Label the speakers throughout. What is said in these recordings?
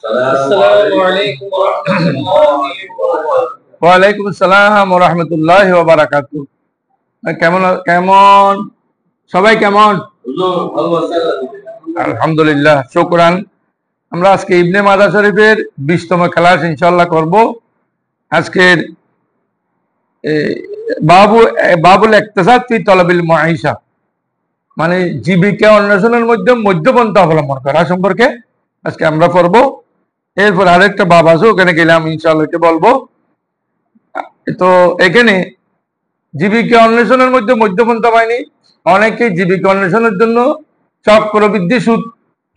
Speaker 1: আসসালামু আলাইকুম ওয়া রাহমাতুল্লাহি ওয়া বারাকাতুহু।
Speaker 2: ওয়ালাইকুম আসসালাম ওয়া রাহমাতুল্লাহি ওয়া বারাকাতুহু। কেমন কেমন সবাই কেমন?
Speaker 1: হুজুর ভালো আছেন?
Speaker 2: আলহামদুলিল্লাহ, শুকরান। আমরা আজকে ইবনে মাজাহ শরীফের 20তম ক্লাস ইনশাআল্লাহ করব। আজকের বাবু বাবুল ইকতিসাদ ফি তলাবিল মুআইশা, মানে জীবিকা অন্বেষণের মধ্যে মধ্যপন্থা অবলম্বন করা সম্পর্কে আজকে আমরা পড়ব। এরপর আরেকটা বাব আছে, ওখানে গেলাম ইনশাআল্লাহ বলবো। তো এখানে জীবিকা অন্বেষণের মধ্যে মধ্যপন্থা পায়নি। অনেকে জীবিকা অন্বেষণের জন্য চক্রবৃদ্ধি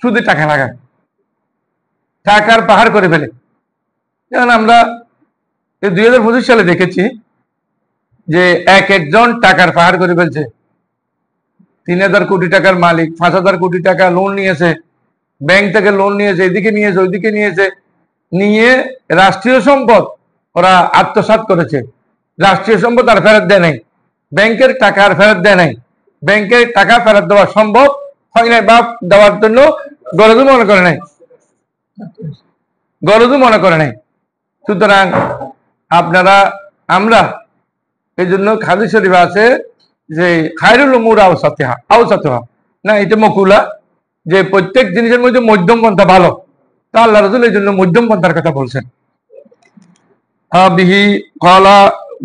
Speaker 2: সুদে টাকা লাগায়, টাকার পাহাড় করে ফেলে। যেমন আমরা 2025 সালে দেখেছি যে একজন টাকার পাহাড় করে ফেলছে। 3000 কোটি টাকার মালিক 5000 কোটি টাকা লোন নিয়েছে, ব্যাংক থেকে লোন নিয়েছে, এদিকে নিয়েছে ওইদিকে নিয়েছে, নিয়ে রাষ্ট্রীয় সম্পদ ওরা আত্মসাৎ করেছে। রাষ্ট্রীয় সম্পদ আর ফেরত দেয় নাই, ব্যাংকের টাকা আর ফেরত দেয় নাই। ব্যাংকের টাকা ফেরত দেওয়া সম্ভব হয় নাই বা দেওয়ার জন্য গরজও মনে করে নাই, সুতরাং আপনারা আমরা এই জন্য হাদিস শরীফে আছে যে খায়রুল উমুর আওসাতিহা, না এটা মকুলা, যে প্রত্যেক জিনিসের মধ্যে মধ্যম পন্থা ভালো। তা আল্লাহ রাসূল এই জন্য মধ্যম পন্থার কথা বলছেন। বিহি ক্বালা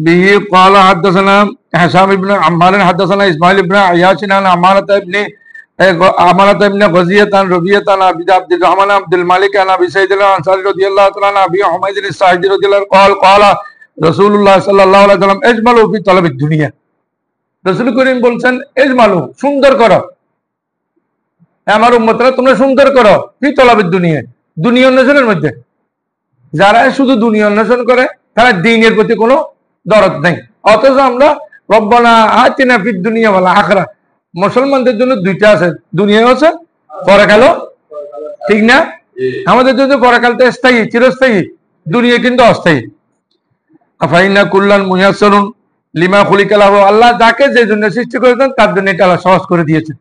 Speaker 2: বিহি ক্বালা হাদাসানা হাসাম ইবনে আম্মার হাদাসানা ইসমাঈল ইবনে আয়াশ আন আমারাত ইবনে গজিয়াত আন রবিয়াত আন আব্দুর রহমান আব্দুল মালিক আন আবি সাঈদ আল আনসারী রাদিয়াল্লাহু তাআলা আন আবি হুমায়দ আল সাঈদী রাদিয়াল্লাহু ক্বালা রাসূলুল্লাহ সাল্লাল্লাহু আলাইহি ওয়াসাল্লাম ইজমালু ফি তালাবিদ দুনিয়া। রাসূল করিম বলছেন ইজমালু, সুন্দর করো, আমার উম্মতরা তোমরা সুন্দর করো ফি তালাবিদ দুনিয়া, দুনিয়া অন্বেষণের মধ্যে। যারা শুধু দুনিয়া অন্বেষণ করে তারা দ্বীনের প্রতি কোনো দরদ নেই। অথচ আমরা রব্বানা আতিনা ফিদ দুনিয়া ওয়াল আখিরাহ, মুসলমানদের জন্য দুইটা আছে, দুনিয়াও আছে পরকালও, ঠিক না? আমাদের জন্য পরকালটা স্থায়ী চিরস্থায়ী, দুনিয়া কিন্তু অস্থায়ী। আফাইনা কুল্লান মুয়াসসারুন লিমা খুলিকা লাহু, আল্লাহ যাকে যে জন্য সৃষ্টি করেছেন তার জন্য এটা আল্লাহ সহজ করে দিয়েছে।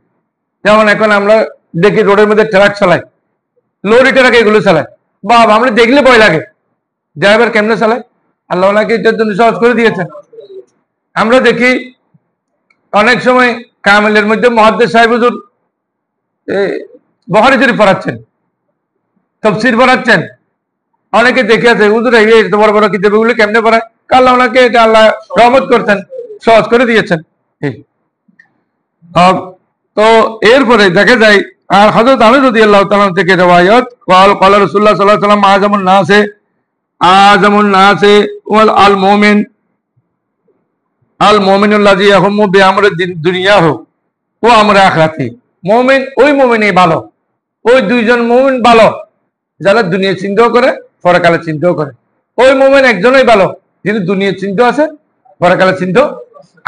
Speaker 2: যেমন এখন আমরা দেখি রোডের মধ্যে ট্রাক চালায়, লরি ট্রাক এগুলো চালায়, বাবা আমরা দেখলে ভয় লাগে, ড্রাইভার কেমনে চালায়, আল্লাহ ওনাকে এটার জন্য সহজ করে দিয়েছেন। আমরা দেখি অনেক সময় কামেলের মধ্যে মুহাদ্দিস সাহেব হুজুর বুখারী শরীফ পড়াচ্ছেন, তাফসীর পড়াচ্ছেন, অনেকে দেখে আছে হুজুর এই এত বড় বড় কিতাবগুলো কেমনে পড়ায়, আল্লাহ ওনাকে এটা আল্লাহ রহমত করতেন, সহজ করে দিয়েছেন। তো এরপরে দেখা যায় আর হযরত আলী রাদিয়াল্লাহু তাআলা থেকে riwayat قال رسول الله صلى الله عليه وسلم আযমুন নাসে ওয়াল আল মুমিনুল্লাযী ইয়াহুম্মু বিআমরি দুনিয়াহু ওয়া আমরি আখিরাতি। মুমিন ওই মুমিনই ভালো, ওই দুইজন মুমিন ভালো যারা দুনিয়া চিন্তাও করে পরকালের চিন্তাও করে। ওই মুমিন একজনই ভালো যিনি দুনিয়ার চিন্তা আছে পরকালের চিন্তা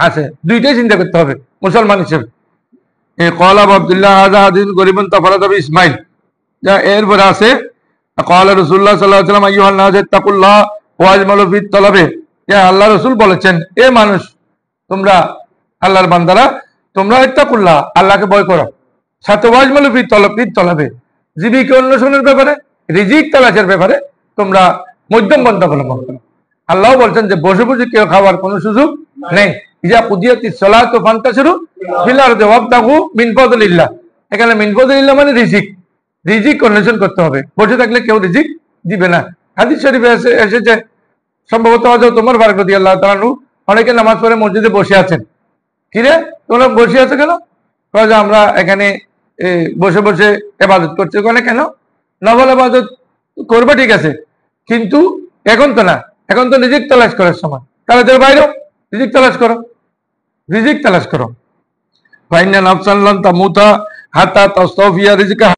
Speaker 2: আছে, দুইটাই চিন্তা করতে হবে মুসলমান হিসেবে। কলা আব্দুল্লাহ হাযা হাদিস গরিবুন তাফারাদা বি ইসমাইল, যা এরপরে আছে ক্বালা রাসূলুল্লাহ সাল্লাল্লাহু আলাইহি ওয়াসাল্লাম আইয়ুহান নাস ইত্তাকুল্লাহ ওয়া আজমালু ফিত তালাবে, আল্লাহ রাসূল বলেছেন এ মানুষ তোমরা আল্লাহর বান্দারা তোমরা ইত্তাকুল্লাহ আল্লাহকে ভয় করো, সাথে ওয়াজমালু ফিত তালাবে জীবিকা অন্বেষণের ব্যাপারে রিজিক তালাশের ব্যাপারে তোমরা মধ্যম পন্থা অবলম্বন করো। আল্লাহ বলছেন যে বসে বসে কেউ খাওয়ার কোনো সুযোগ নেই। ইজা কুদিয়াতিস সালাতু ফান্তাশিরু ফিল আরদি ওয়াবতাগু মিন ফাদলিল্লাহ, এখানে মিন ফাদলিল্লাহ মানে রিজিক, রিজিক অন্বেষণ করতে হবে, বসে থাকলে কেউ রিজিক দিবে না। হাদিস শরীফে এসেছে সম্ভবত হযরত ওমর ফারুক রাদিয়াল্লাহু তাআলা আনহু, অনেকে নামাজ পড়ে মসজিদে বসে আছেন, কিরে তোমরা বসে আছো কেন? যে আমরা এখানে বসে বসে ইবাদত করছি। ওখানে কেন? নফল ইবাদত করবে ঠিক আছে, কিন্তু এখন তো না, এখন তো রিজিক তালাশ করার সময়, তাহলে তোর বাইরেও রিজিক তালাশ করো, রিজিক তালাশ করো। ফাইন্না নাফসান লান তামুতা হাত্তা তাস্তাওফিয়া রিজকা।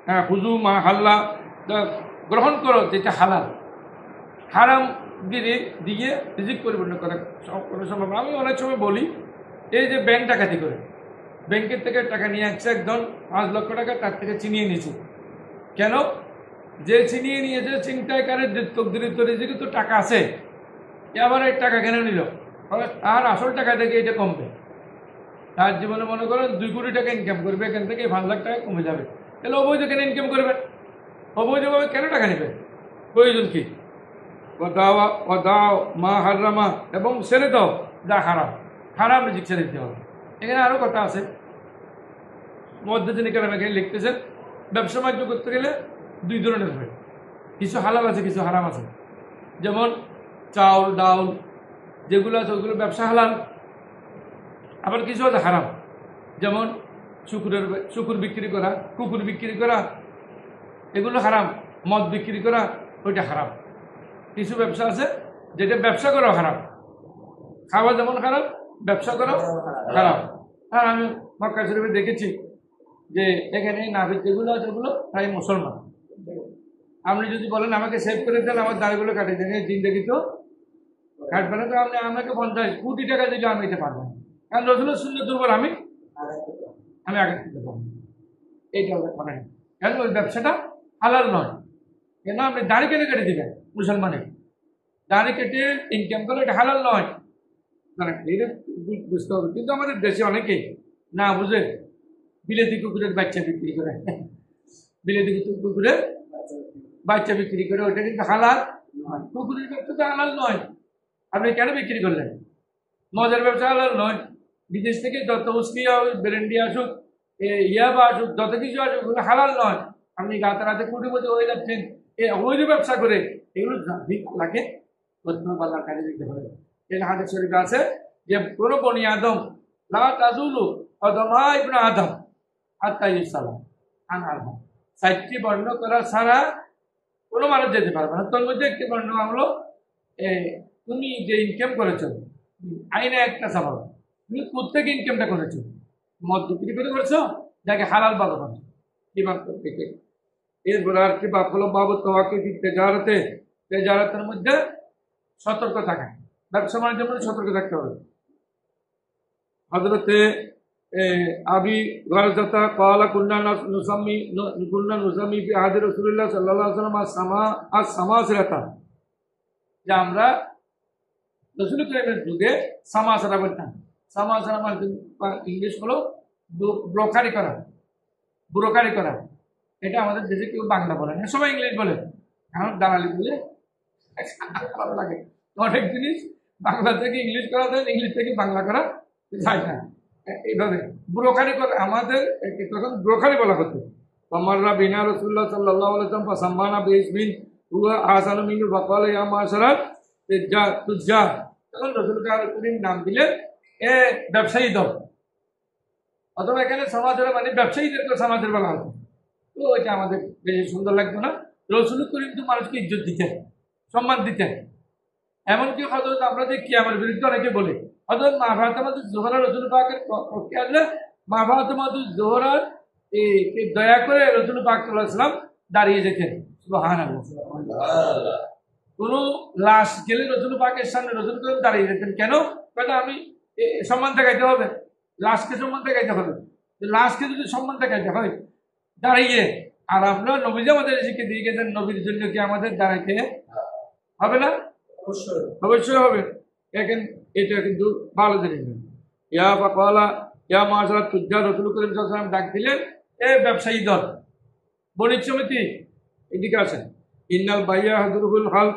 Speaker 1: হ্যাঁ, খুজু মা হাল্লা, গ্রহণ করো যেটা হালাল। হারাম দিয়ে রিজিক পরিপূর্ণ করা কোনো সম্ভব না। আমি অনেক সময় বলি, এই যে ব্যাংক ডাকাতি করে ব্যাংকের থেকে টাকা নিয়ে আসছে একজন 5 লক্ষ টাকা, তার থেকে ছিনিয়ে নিয়েছে। কেন? যে ছিনিয়ে নিয়েছে ছিনতাইকারীর তকদিরিত রিজিকে তো টাকা আছে, আবার এই টাকা কেন নিল? তার আসল টাকা থেকে এটা কমবে। তার জীবনে মনে করেন 2 কোটি টাকা ইনকাম করবে, এখান থেকে 5 লাখ টাকা কমে যাবে। তাহলে অবৈধ কেন ইনকাম করবেন? অবৈধভাবে কেন টাকা নেবেন? প্রয়োজন কি? দাও মা হারামা, এবং ছেড়ে দাও যা হারাম। হারাম রিজিক ছেড়ে দিতে হবে। এখানে আরও কথা আছে, মধ্যে যিনি কেরাম এখানে লিখতেছেন, ব্যবসা বাণিজ্য করতে গেলে 2 ধরনের হয়, কিছু হালাল আছে, কিছু হারাম আছে। যেমন চাউল ডাউল যেগুলো আছে ওইগুলো ব্যবসা হালাল, আবার কিছু আছে হারাম। যেমন শুকুর বিক্রি করা, কুকুর বিক্রি করা, এগুলো হারাম। মদ বিক্রি করা, ওইটা হারাম। কিছু ব্যবসা আছে যেটা ব্যবসা করাও হারাম, খাওয়া যেমন খারাপ, ব্যবসা করাও খারাপ। আর আমি মক্কা শরীফে দেখেছি যে এখানে নাবিক যেগুলো আছে ওগুলো প্রায় মুসলমান। আপনি যদি বলেন আমাকে সেভ করে দেন, আমার দাড়িগুলো কাটিয়ে দেন, এই জিন্দগি তো কাটবে না, তো আপনি আমাকে 50 কোটি টাকা দিলে আমি এটা পারবো না, কারণ রসুলের শূন্য দুর্বল আমি আগে দিতে পারবো। এইটা মানে কেন ওই ব্যবসাটা হালাল নয়। কেন আপনি দাড়ি কেটে কেটে দিবেন? মুসলমানের দাড়ি কেটে ইনকাম করে এটা হালাল নয়, এটা বুঝতে হবে। কিন্তু আমাদের দেশে অনেকেই না বুঝে বিলেতি কুকুরের বাচ্চা বিক্রি করে, বিলেতি কুকুরের বাচ্চা বিক্রি করে, ওইটা কিন্তু হালাল নয়। কুকুরের ব্যবসা তো হালাল নয়, আপনি কেন বিক্রি করলেন? মজার ব্যবসা হালাল নয়। বিদেশ থেকে যত উস্কি ব্রেন্ডি আসুক, ইয়াবা আসুক, যত কিছু আসুক, ওগুলো হালাল নয়। আপনি রাতে কোটিপতি হয়ে যাচ্ছেন এই অবৈধ ব্যবসা করে, এগুলো লাগে আল্লাহর কাজে দিতে হবে। এই হাদিস শরীফে আছে যে কোনো বনি আদম লা তাজুলু কদমা ইবনে আদম হাত্তা ইউসালাম আন আরবা, 4টি বর্ণ করা ছাড়া কোনো মানুষ যেতে পারবে না। তোর মধ্যে একটি বর্ণ হলো তুমি যে ইনকাম করেছো, আইনে একটা স্বভাব, তুমি কোথেকে ইনকামটা করেছো? মদ বিক্রি করে করেছো, যাকে হালাল বাবা করছো, কি বাদ থেকে। এরপরে আর কি বাপ হলো বাবু তোমাকে তেজারতের মধ্যে সতর্ক থাকা, ব্যবসা বাণিজ্যের মধ্যে সতর্ক থাকতে হবে। হযরতে আবি গারজাতা ক্বালা কুন্না নুসাম্মি ফি আহদি রাসূলুল্লাহ সাল্লাল্লাহু আলাইহি ওয়াসাল্লাম সামাসিরাতা, যে আমরা রাসূল করিমের যুগে সামাসরা বলতাম। সামাসরা মানে ইংলিশ হলো ব্রোকারি করা। এটা আমাদের দেশে কেউ বাংলা বলে না, সবাই ইংলিশ বলে। এখন দালালি বলে ভালো লাগে। অনেক জিনিস বাংলা থেকে ইংলিশ করা যায়, ইংলিশ থেকে বাংলা করা যায় না। এইভাবে ব্রোকারি করে, আমাদের তখন ব্রোকারি বলা হতো। আমাররা বিনা রাসূলুল্লাহ সাল্লাল্লাহু আলাইহি ওয়াসাল্লাম ফাসাম্মানা বিইসমিন হুয়া আহসানু মিনহু ফাকালা ইয়া মাশারাত তুজ্জার, তখন রাসূল করিম নাম দিলেন ব্যবসায়ী দল, অথবা এখানে সমাজের মানে ব্যবসায়ীদেরকে সমাজের বলা হতো। তো এটা আমাদের বেশি সুন্দর লাগতো না। রাসূল করিম তো মানুষকে ইজ্জত দিতেন, সম্মান দিতেন। এমনকি হযরত আমরা দেখি আমার বিরুদ্ধে অনেকে বলে হযরত মা ফাতেমাতুজ জোহরা রাসূল পাকের পক্ষে আসলে মা ফাতেমাতুজ জোহরা দয়া করে রাসূল পাক সাল্লাল্লাহু আলাইহি ওয়াসাল্লাম দাঁড়িয়ে যেতেন। সুবহানাল্লাহ। কোনো লাশ গেলে রাসূল পাকের সামনে রাসূল করিম দাঁড়িয়ে যেতেন। কেন? কারণ আমি সম্মান দেখাইতে হবে, লাশকে সম্মান দেখাইতে হবে। লাশকে যদি সম্মান দেখাইতে হয় দাঁড়িয়ে, আর আমরা নবীজি আমাদের শিখে দিয়ে গেছেন, নবীর জন্য কি আমাদের দাঁড়াইতে হবে না? অবশ্যই হবে। এখন এটা কিন্তু ভালো জিনিস না। ইয়া ফাকালা ইয়া মাশারাত তুজ্জার, রাসূল করিম সাল্লাল্লাহু আলাইহি ওয়াসাল্লাম ডাক দিলেন ব্যবসায়ী দল, বণিক সমিতি, এদিকে আসেন। ইন্নাল বাইয়া হাদরুল হাল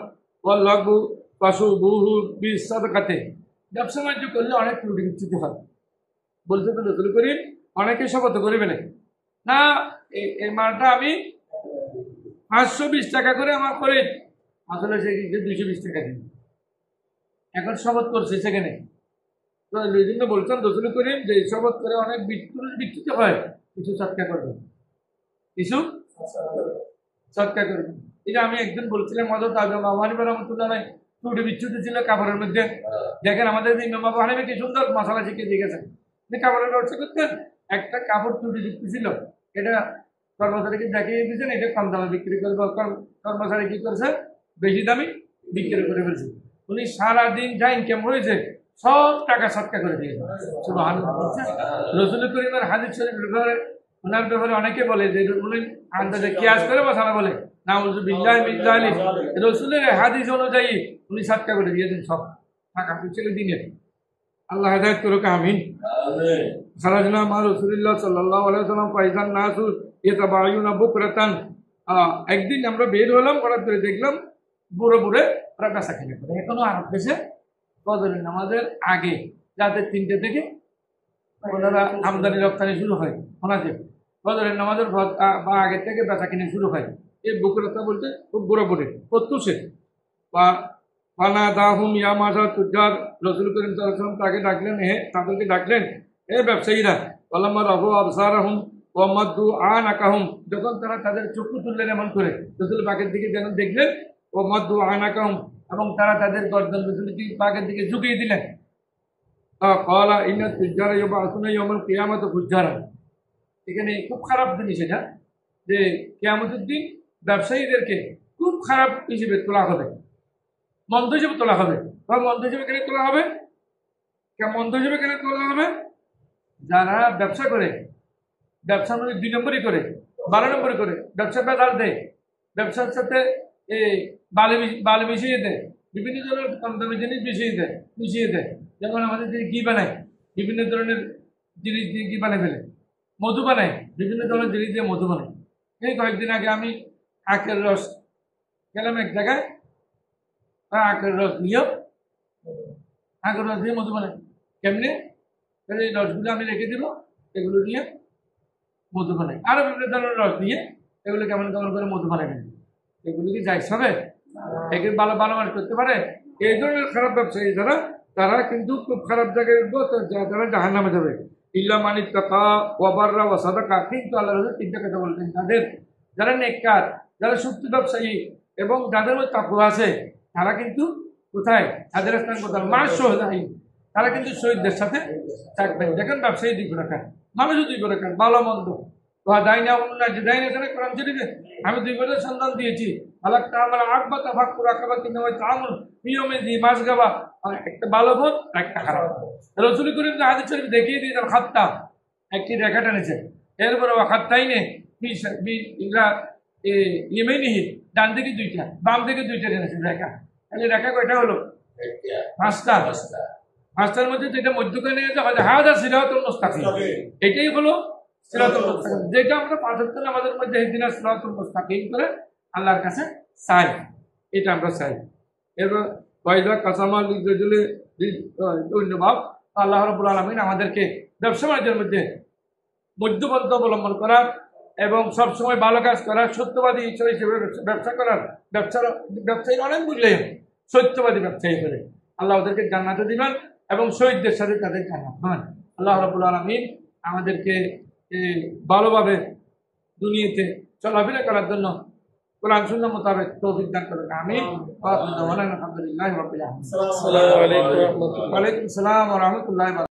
Speaker 1: ওয়াল লাগু ফাসুবুহু বিসাদকাতে, ব্যবসা বাণিজ্য করলে অনেক ত্রুটি বিচ্যুতি হয়। বলতে তো রাসূল করিম অনেকে শপথ করিবে না, এই মালটা আমি 520 টাকা করে আমার করে, আসলে সে 220 টাকা দিন, এখন শপথ করছে সেখানে। তো এই জন্য বলছেন রাসূল করিম যে শপথ করে অনেক বিচ্যুতি হয়, কিছু সৎকার করবেন, কিছু সৎকার করবেন। এটা আমি একদিন বলছিলাম হযরত আবু হানিফা রাহমাতুল্লাহ আলাইহি ত্রুটি বিচ্যুতি ছিল কাপড়ের মধ্যে। দেখেন আমাদের ইমাম আবু হানিফা কি সুন্দর মশলা শিখিয়ে দিয়ে গেছেন। কাপড়ের ব্যবসা করতেন, একটা কাপড় ত্রুটিযুক্ত ছিল, এটা কর্মচারীকে দেখিয়ে দিয়েছেন এটা কম দামে বিক্রি করবে, কর্মচারী কি করছে বেশি দামে বিক্রি করে ফেলছে। উনি সারাদিন যা ইনকাম হয়েছে সব টাকা সৎকা করে দিয়েছে। রসুল করিমের হাদিস শরীফ ব্যাপারে ওনার ব্যাপারে অনেকে বলে যে উনি আন্দাজে কিয়াস করে বসানো বলে না, রসুলের হাদিস অনুযায়ী উনি সৎকা করে দিয়েছেন সব টাকা পয়সা দিনে। আল্লাহ হেদায়েত করুক, আমিন। খারাজনা মা রাসূলুল্লাহ সাল্লাল্লাহু আলাইহি ওয়াসাল্লাম ফাইজান নাসু ইয়াতাবায়ুনা বুকরাতান। একদিন আমরা বের হলাম, হঠাৎ করে দেখলাম বুড়ো বুড়ে ওরা বেচা কিনে করে। এখনো আরব দেশে ফজরের নামাজের আগে রাতে 3টে থেকে ওনারা আমদানি রপ্তানি শুরু হয়, ওনাদের ফজরের নামাজের বা আগের থেকে বেচা কিনে শুরু হয়। এই বুকরাতা বলতে খুব বুড়ো বুড়ে প্রত্যুষে বা ফানা দাহুম ইয়া মাসা তুজার। রসুল করিম সাল্লাল্লাহু আলাইহি ওয়াসাল্লাম তাকে ডাকলেন, তাদেরকে ডাকলেন হে ব্যবসায়ীরা। ওয়ালাম্মা রাফু আবসারাহুম ওয়া মাদ্দু আনাকাহুম, যখন তারা তাদের চক্ষু তুললেন এমন করে রসুল পাকের দিকে যেন দেখলেন, ও মাদ্দু আনাকাহুম, এবং তারা তাদের গর্দন রসুল পাকের দিকে ঝুঁকিয়ে দিলেন। ক্বালা ইন্না তুজ্জারা ইউবআসুনা ইয়াওমাল কিয়ামাতি ফুজ্জারা। এখানে খুব খারাপ জিনিস এটা, যে কিয়ামতের দিন ব্যবসায়ীদেরকে খুব খারাপ হিসেবে তোলা হবে, মন্দ হিসেবে তোলা হবে। মন্দ হিসেবে কেন তোলা হবে? মন্দ হিসেবে কেন তোলা হবে? যারা ব্যবসা করে, ব্যবসা মানে 2 নম্বরই করে, 12 নম্বরই করে, ব্যবসা বেদাল দেয়, ব্যবসার সাথে এই বালি মিশিয়ে দেয়, বিভিন্ন ধরনের কম দামি জিনিস মিশিয়ে দেয়। যেমন আমাদের যে ঘি বানায়, বিভিন্ন ধরনের জিনিস দিয়ে ঘি বানিয়ে ফেলে, মধু বানায়, বিভিন্ন ধরনের জিনিস দিয়ে মধু বানায়। এই কয়েকদিন আগে আমি আখের রস গেলাম এক জায়গায়, আখের রস দিয়ে মধু বানায়। কেমনে? এই রসগুলো আমি রেখে দিব, এগুলো দিয়ে মধু বানাই। আরো বিভিন্ন ধরনের রস দিয়ে এগুলো কেমন কেমন করে মধু বানাবেন। এগুলো কি যাইস হবে? একে ভালো মানুষ করতে পারে? এই ধরনের খারাপ ব্যবসায়ী যারা, তারা কিন্তু খুব খারাপ জায়গায় তারা জাহান্নামে যাবে। ইল্লা মানিত তাকা ওয়াবাররা ওয়া সাদাকা। কিন্তু আল্লাহ রাসূল 3টা কথা বলতেন, যারা নেককার, যারা সত্যি ব্যবসায়ী এবং যাদের মধ্যে তাকওয়া আছে, তারা কিন্তু কোথায়? তাদের স্থান কোথায়? মা শহীদাই, তারা কিন্তু শহীদদের সাথে থাকবেন। দেখেন ব্যবসায়ী 2 প্রকার, মানুষও 2 প্রকার, ভালো মন্দ। আমি 2 বছর সন্ধান দিয়েছি, একটা ভালো বোন, একটা খারাপ। রসুল করিম হাদিস শরীফ দেখিয়ে দিয়ে খাত্তা একটি রেখা টানেছে, এরপরে খাত্তাই নেই ডান দিকে 2টা, বাম দিকে 2টা টেনেছে রেখা। তাহলে রেখা কয়টা হলো? 5টা। 5টার মধ্যে যেটা মধ্যখানে হাদা সিরাতুল মুস্তাকিম, এটাই হলো সিরাতুল মুস্তাকিম, যেটা আমরা 5 ওয়াক্ত নামাজের মধ্যে ইহদিনাস সিরাতুল মুস্তাকিম করে আল্লাহর কাছে চাই, এটা আমরা চাই। এরপর ওয়াইদা কাসামা লিজুলি ধন্যবাদ। আল্লাহ রাব্বুল আলামিন আমাদেরকে ব্যবসা বাণিজ্যের মধ্যে মধ্যপন্থা অবলম্বন করার এবং সবসময় ভালো কাজ করার, সত্যবাদী হিসেবে ব্যবসা করার, ব্যবসায়ীর অনেক মূল্যায়ন সত্যবাদী ব্যবসায়ী করে আল্লাহ ওদেরকে জান্নাতে দিবেন এবং শহীদদের সাথে তাদের জান্নাত হবেন। আল্লাহ রাব্বুল আলামিন আমাদেরকে ভালোভাবে দুনিয়াতে চলাফেরা করার জন্য কোরআন সুন্নাহ মোতাবেক তৌফিক দান করুন, আমিন। আলহামদুলিল্লাহি রাব্বিল আলামিন। আসসালামু আলাইকুম ওয়া রাহমাতুল্লাহি ওয়া বারাকাতুহু।